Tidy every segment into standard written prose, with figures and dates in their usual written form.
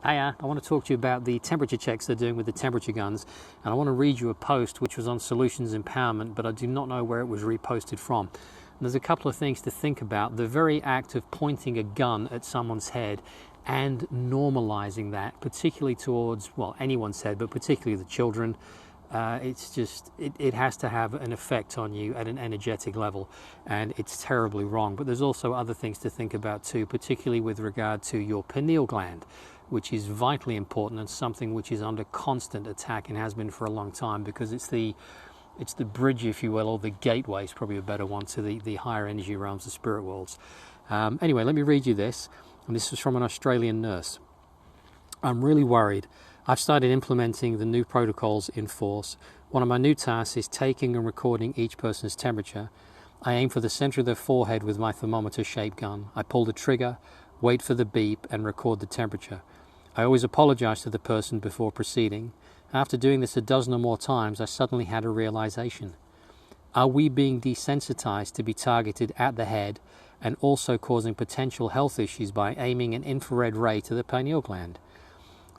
Hiya. I want to talk to you about the temperature checks they're doing with the temperature guns, and I want to read you a post which was on Solutions Empowerment, but I do not know where it was reposted from. And there's a couple of things to think about. The very act of pointing a gun at someone's head and normalizing that, particularly towards, well, anyone's head, but particularly the children, it has to have an effect on you at an energetic level, and it's terribly wrong. But there's also other things to think about too, particularly with regard to your pineal gland, which is vitally important and something which is under constant attack and has been for a long time, because it's the bridge, if you will, or the gateway is probably a better one, to the higher energy realms, the spirit worlds. Anyway, let me read you this, and this is from an Australian nurse. I'm really worried. I've started implementing the new protocols in force. One of my new tasks is taking and recording each person's temperature. I aim for the center of their forehead with my thermometer-shaped gun. I pull the trigger, wait for the beep, and record the temperature. I always apologize to the person before proceeding. After doing this a dozen or more times, I suddenly had a realization. Are we being desensitized to be targeted at the head and also causing potential health issues by aiming an infrared ray to the pineal gland?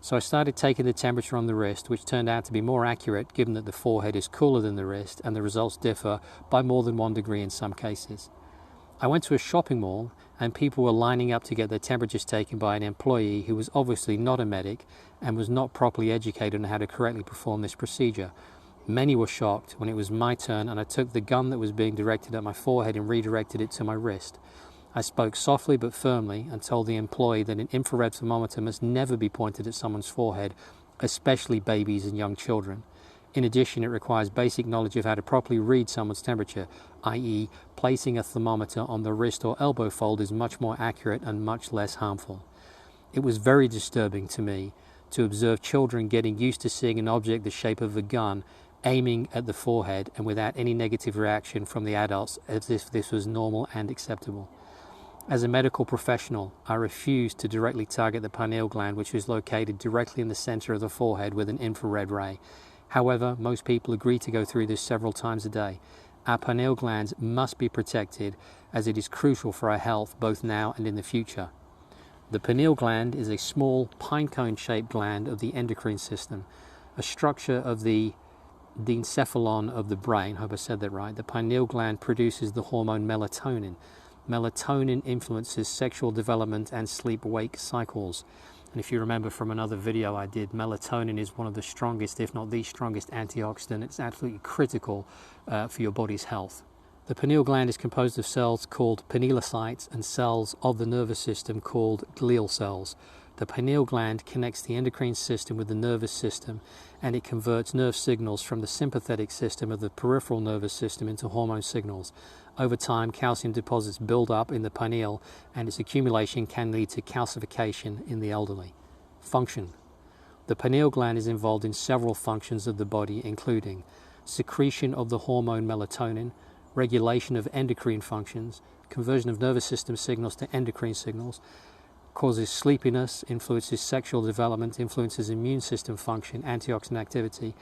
So I started taking the temperature on the wrist, which turned out to be more accurate given that the forehead is cooler than the wrist and the results differ by more than 1 degree in some cases. I went to a shopping mall and people were lining up to get their temperatures taken by an employee who was obviously not a medic and was not properly educated on how to correctly perform this procedure. Many were shocked when it was my turn and I took the gun that was being directed at my forehead and redirected it to my wrist. I spoke softly but firmly and told the employee that an infrared thermometer must never be pointed at someone's forehead, especially babies and young children. In addition, it requires basic knowledge of how to properly read someone's temperature, i.e. placing a thermometer on the wrist or elbow fold is much more accurate and much less harmful. It was very disturbing to me to observe children getting used to seeing an object the shape of a gun aiming at the forehead and without any negative reaction from the adults as if this was normal and acceptable. As a medical professional, I refused to directly target the pineal gland, which is located directly in the center of the forehead, with an infrared ray. However, most people agree to go through this several times a day. Our pineal glands must be protected as it is crucial for our health both now and in the future. The pineal gland is a small pinecone-shaped gland of the endocrine system, a structure of the diencephalon of the brain. I hope I said that right. The pineal gland produces the hormone melatonin. Melatonin influences sexual development and sleep-wake cycles. And if you remember from another video I did, melatonin is one of the strongest, if not the strongest, antioxidant. It's absolutely critical for your body's health. The pineal gland is composed of cells called pinealocytes and cells of the nervous system called glial cells. The pineal gland connects the endocrine system with the nervous system, and it converts nerve signals from the sympathetic system of the peripheral nervous system into hormone signals. Over time, calcium deposits build up in the pineal, and its accumulation can lead to calcification in the elderly. Function. The pineal gland is involved in several functions of the body, including secretion of the hormone melatonin, regulation of endocrine functions, conversion of nervous system signals to endocrine signals, causes sleepiness, influences sexual development, influences immune system function, antioxidant activity.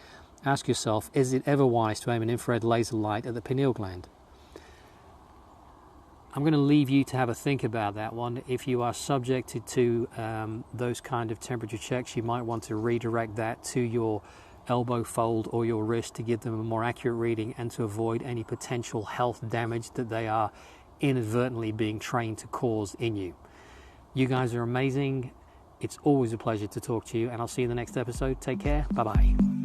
Ask yourself, is it ever wise to aim an infrared laser light at the pineal gland? I'm going to leave you to have a think about that one. If you are subjected to those kind of temperature checks, you might want to redirect that to your elbow fold or your wrist to give them a more accurate reading and to avoid any potential health damage that they are inadvertently being trained to cause in you. You guys are amazing. It's always a pleasure to talk to you, and I'll see you in the next episode. Take care. Bye-bye.